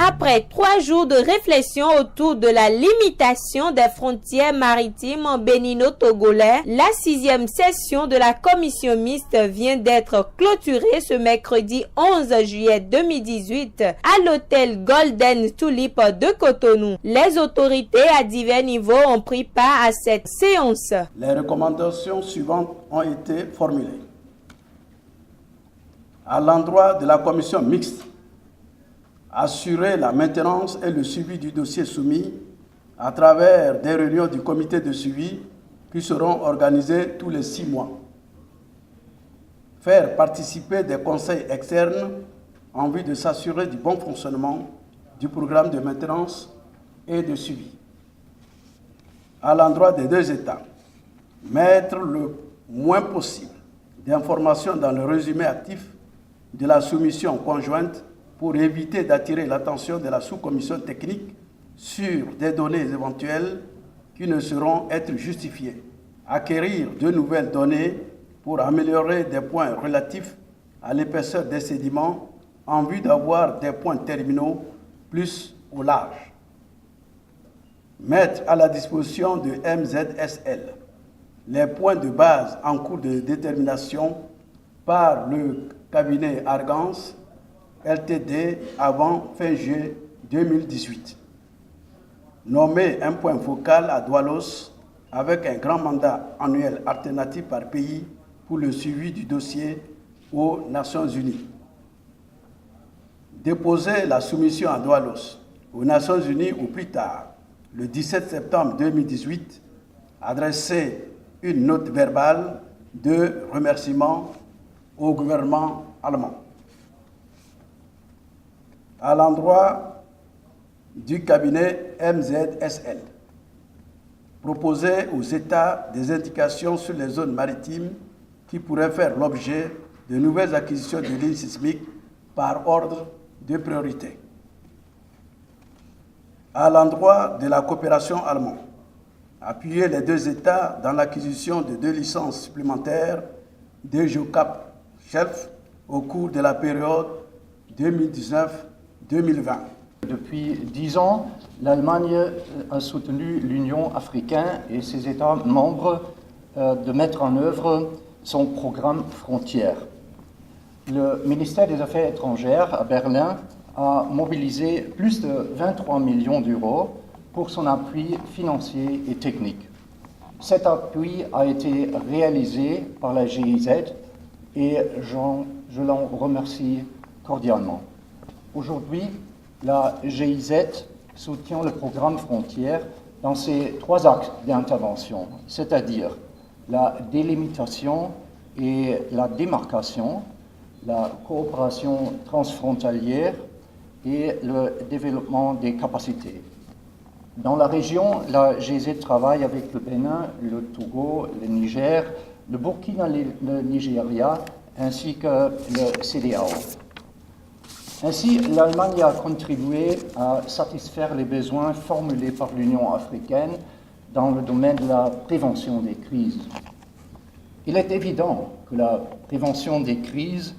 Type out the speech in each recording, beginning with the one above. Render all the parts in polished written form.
Après 3 jours de réflexion autour de la limitation des frontières maritimes bénino-togolais, la 6e session de la commission mixte vient d'être clôturée ce mercredi 11 juillet 2018 à l'hôtel Golden Tulip de Cotonou. Les autorités à divers niveaux ont pris part à cette séance. Les recommandations suivantes ont été formulées. À l'endroit de la commission mixte, assurer la maintenance et le suivi du dossier soumis à travers des réunions du comité de suivi qui seront organisées tous les 6 mois. Faire participer des conseils externes en vue de s'assurer du bon fonctionnement du programme de maintenance et de suivi. À l'endroit des 2 États, mettre le moins possible d'informations dans le résumé actif de la soumission conjointe pour éviter d'attirer l'attention de la sous-commission technique sur des données éventuelles qui ne sauront être justifiées. Acquérir de nouvelles données pour améliorer des points relatifs à l'épaisseur des sédiments en vue d'avoir des points terminaux plus au large. Mettre à la disposition de MZSL les points de base en cours de détermination par le cabinet Argance LTD avant fin juillet 2018. Nommer un point focal à Doualos avec un grand mandat annuel alternatif par pays pour le suivi du dossier aux Nations Unies. Déposer la soumission à Doualos aux Nations Unies au plus tard, le 17 septembre 2018, adresser une note verbale de remerciement au gouvernement allemand. À l'endroit du cabinet MZSL, proposer aux États des indications sur les zones maritimes qui pourraient faire l'objet de nouvelles acquisitions de lignes sismiques par ordre de priorité. À l'endroit de la coopération allemande, appuyer les 2 États dans l'acquisition de 2 licences supplémentaires de GeoCap Shelf au cours de la période 2019-2020. Depuis 10 ans, l'Allemagne a soutenu l'Union africaine et ses États membres de mettre en œuvre son programme Frontières. Le ministère des Affaires étrangères à Berlin a mobilisé plus de 23 millions d'euros pour son appui financier et technique. Cet appui a été réalisé par la GIZ et je l'en remercie cordialement. Aujourd'hui, la GIZ soutient le programme Frontières dans ses 3 axes d'intervention, c'est-à-dire la délimitation et la démarcation, la coopération transfrontalière et le développement des capacités. Dans la région, la GIZ travaille avec le Bénin, le Togo, le Niger, le Burkina, le Nigeria, ainsi que le CEDEAO. Ainsi, l'Allemagne a contribué à satisfaire les besoins formulés par l'Union africaine dans le domaine de la prévention des crises. Il est évident que la prévention des crises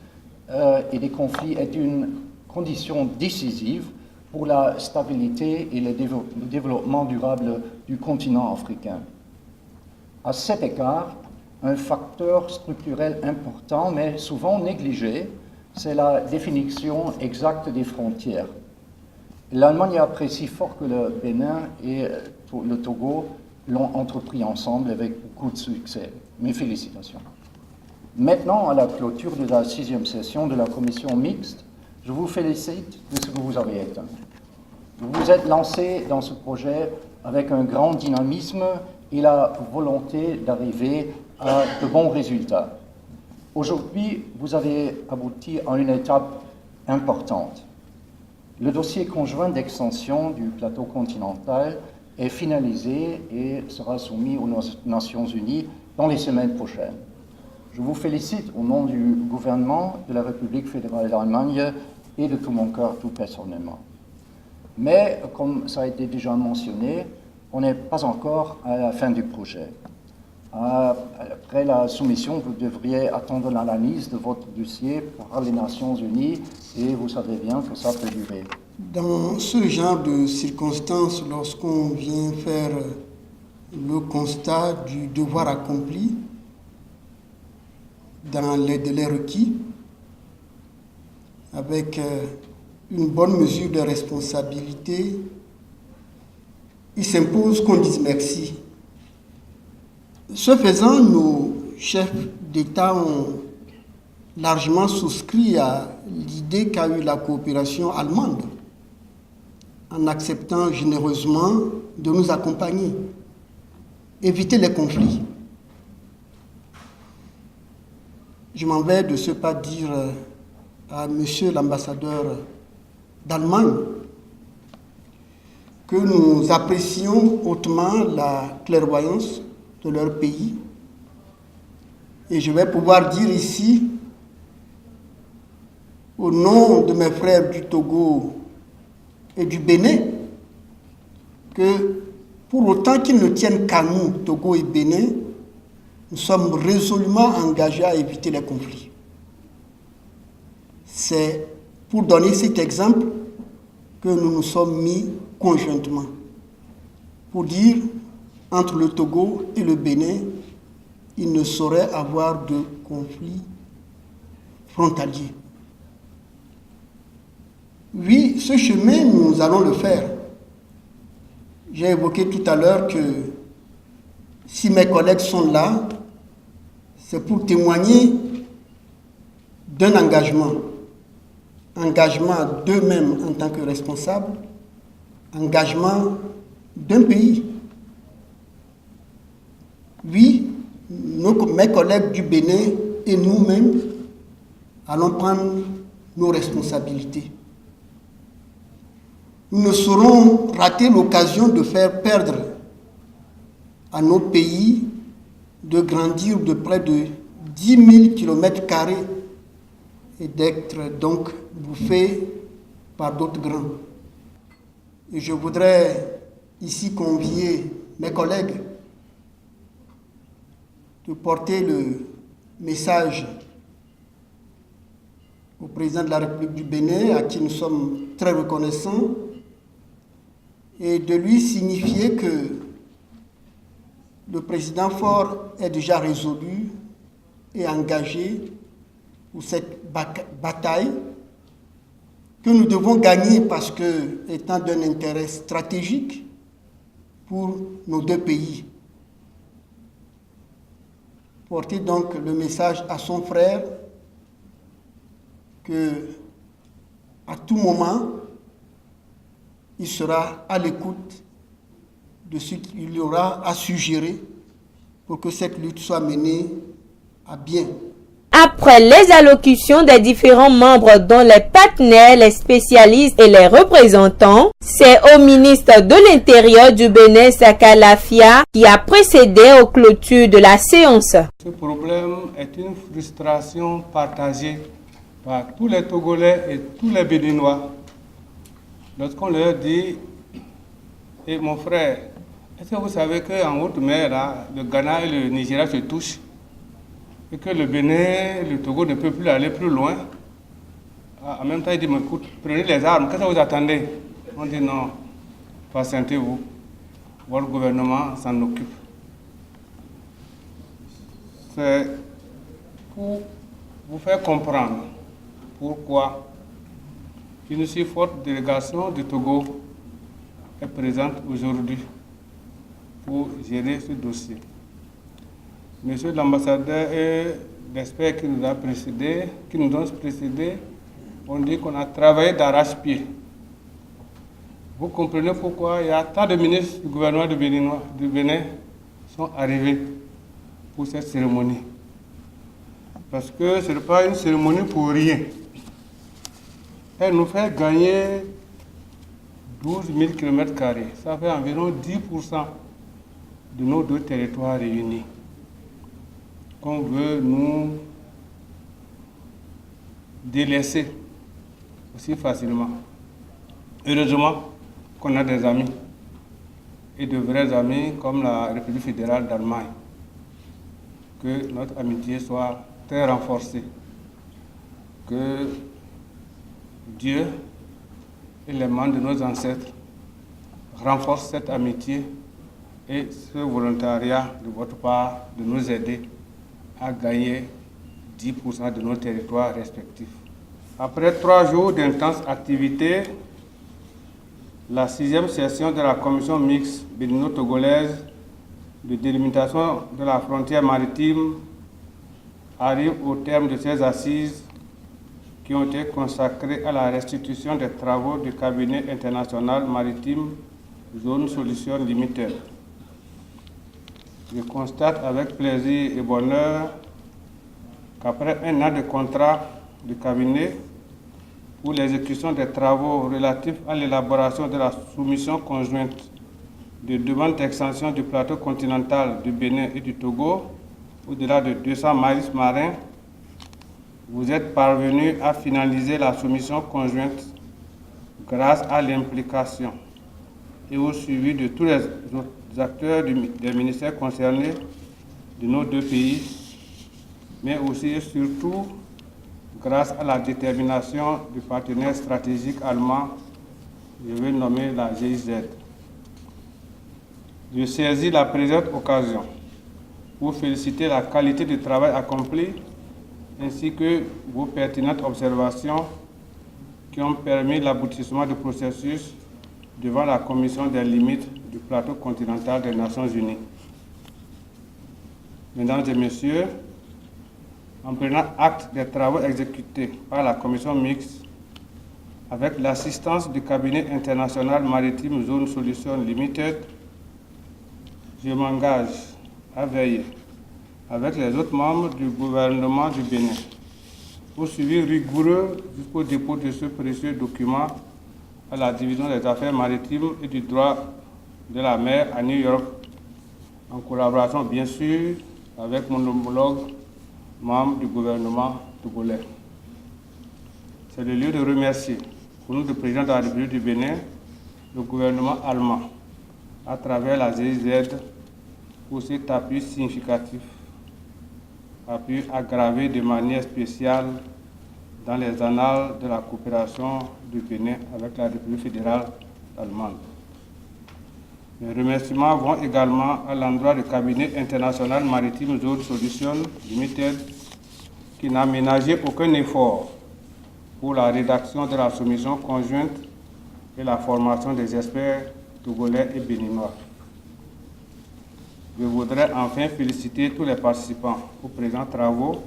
et des conflits est une condition décisive pour la stabilité et le développement durable du continent africain. À cet égard, un facteur structurel important, mais souvent négligé, c'est la définition exacte des frontières. L'Allemagne apprécie fort que le Bénin et le Togo l'ont entrepris ensemble avec beaucoup de succès. Mes félicitations. Maintenant, à la clôture de la 6e session de la commission mixte, je vous félicite de ce que vous avez atteint. Vous vous êtes lancé dans ce projet avec un grand dynamisme et la volonté d'arriver à de bons résultats. Aujourd'hui, vous avez abouti à une étape importante. Le dossier conjoint d'extension du plateau continental est finalisé et sera soumis aux Nations Unies dans les semaines prochaines. Je vous félicite au nom du gouvernement de la République fédérale d'Allemagne et de tout mon cœur, tout personnellement. Mais, comme ça a été déjà mentionné, on n'est pas encore à la fin du projet. Après la soumission, vous devriez attendre l'analyse de votre dossier par les Nations Unies et vous savez bien que ça peut durer. Dans ce genre de circonstances, lorsqu'on vient faire le constat du devoir accompli dans les délais requis, avec une bonne mesure de responsabilité, il s'impose qu'on dise merci. Ce faisant, nos chefs d'État ont largement souscrit à l'idée qu'a eue la coopération allemande en acceptant généreusement de nous accompagner, éviter les conflits. Je m'en vais de ce pas dire à monsieur l'ambassadeur d'Allemagne que nous apprécions hautement la clairvoyance de leur pays. Et je vais pouvoir dire ici, au nom de mes frères du Togo et du Bénin, que pour autant qu'ils ne tiennent qu'à nous, Togo et Bénin, nous sommes résolument engagés à éviter les conflits. C'est pour donner cet exemple que nous nous sommes mis conjointement pour dire entre le Togo et le Bénin, il ne saurait avoir de conflit frontalier. Oui, ce chemin, nous allons le faire. J'ai évoqué tout à l'heure que si mes collègues sont là, c'est pour témoigner d'un engagement d'eux-mêmes en tant que responsables, engagement d'un pays. Oui, mes collègues du Bénin et nous-mêmes allons prendre nos responsabilités. Nous ne saurons rater l'occasion de faire perdre à notre pays de grandir de près de 10 000 km² et d'être donc bouffé par d'autres grands. Et je voudrais ici convier mes collègues de porter le message au président de la République du Bénin, à qui nous sommes très reconnaissants, et de lui signifier que le président Faure est déjà résolu et engagé pour cette bataille que nous devons gagner parce que, étant d'un intérêt stratégique pour nos deux pays. Porter donc le message à son frère que, à tout moment, il sera à l'écoute de ce qu'il aura à suggérer pour que cette lutte soit menée à bien. Après les allocutions des différents membres dont les partenaires, les spécialistes et les représentants, c'est au ministre de l'Intérieur du Bénin, Saka Lafia, qui a précédé aux clôtures de la séance. Ce problème est une frustration partagée par tous les Togolais et tous les Béninois. Lorsqu'on leur dit, et mon frère, est-ce que vous savez qu'en haute mer, là, le Ghana et le Nigeria se touchent et que le Bénin, le Togo ne peut plus aller plus loin? En même temps, il dit, mais écoute, prenez les armes, qu'est-ce que vous attendez? On dit non, patientez-vous, votre gouvernement s'en occupe. C'est pour vous faire comprendre pourquoi une si forte délégation du Togo est présente aujourd'hui pour gérer ce dossier. Monsieur l'ambassadeur et l'expert qui nous ont précédés, ont dit qu'on a travaillé d'arrache-pied. Vous comprenez pourquoi il y a tant de ministres du gouvernement du Bénin sont arrivés pour cette cérémonie. Parce que ce n'est pas une cérémonie pour rien. Elle nous fait gagner 12 000 km². Ça fait environ 10% de nos deux territoires réunis qu'on veut nous délaisser aussi facilement. Heureusement qu'on a des amis, et de vrais amis comme la République fédérale d'Allemagne. Que notre amitié soit très renforcée. Que Dieu et les membres de nos ancêtres renforcent cette amitié et ce volontariat de votre part de nous aider à gagner 10% de nos territoires respectifs. Après 3 jours d'intenses activités, la 6e session de la commission mixte bénino-togolaise de délimitation de la frontière maritime arrive au terme de ces assises qui ont été consacrées à la restitution des travaux du cabinet international maritime Zone Solutions Limited. Je constate avec plaisir et bonheur qu'après 1 an de contrat du cabinet pour l'exécution des travaux relatifs à l'élaboration de la soumission conjointe de demande d'extension du plateau continental du Bénin et du Togo, au-delà de 200 miles marins, vous êtes parvenus à finaliser la soumission conjointe grâce à l'implication et au suivi de tous les autres acteurs des ministères concernés de nos 2 pays, mais aussi et surtout grâce à la détermination du partenaire stratégique allemand, je vais nommer la GIZ. Je saisis la présente occasion pour féliciter la qualité du travail accompli ainsi que vos pertinentes observations qui ont permis l'aboutissement du processus devant la Commission des limites du plateau continental des Nations Unies. Mesdames et Messieurs, en prenant acte des travaux exécutés par la Commission mixte avec l'assistance du cabinet international maritime Zone Solutions Limited, je m'engage à veiller avec les autres membres du gouvernement du Bénin au suivi rigoureux jusqu'au dépôt de ce précieux document à la division des affaires maritimes et du droit de la mer à New York, en collaboration bien sûr avec mon homologue membre du gouvernement togolais. C'est le lieu de remercier, pour nous, le président de la République du Bénin, le gouvernement allemand, à travers la GIZ, pour cet appui significatif, appui aggravé de manière spéciale dans les annales de la coopération du Bénin avec la République fédérale allemande. Mes remerciements vont également à l'endroit du cabinet international maritime Zone Solutions Limited qui n'a ménagé aucun effort pour la rédaction de la soumission conjointe et la formation des experts togolais et béninois. Je voudrais enfin féliciter tous les participants aux présents travaux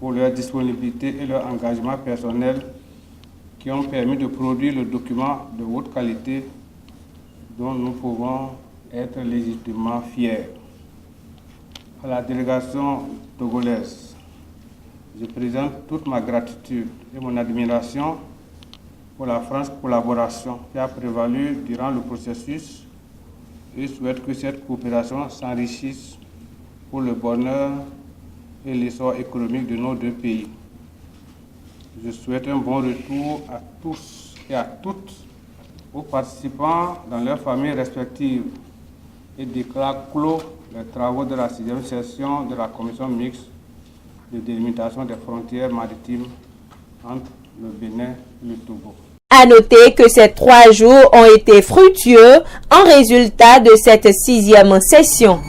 pour leur disponibilité et leur engagement personnel qui ont permis de produire le document de haute qualité dont nous pouvons être légitimement fiers. À la délégation togolaise, je présente toute ma gratitude et mon admiration pour la franche collaboration qui a prévalu durant le processus et souhaite que cette coopération s'enrichisse pour le bonheur et l'essor économique de nos 2 pays. Je souhaite un bon retour à tous et à toutes aux participants dans leurs familles respectives et déclare clos les travaux de la 6e session de la commission mixte de délimitation des frontières maritimes entre le Bénin et le Togo. À noter que ces 3 jours ont été fructueux en résultat de cette 6e session.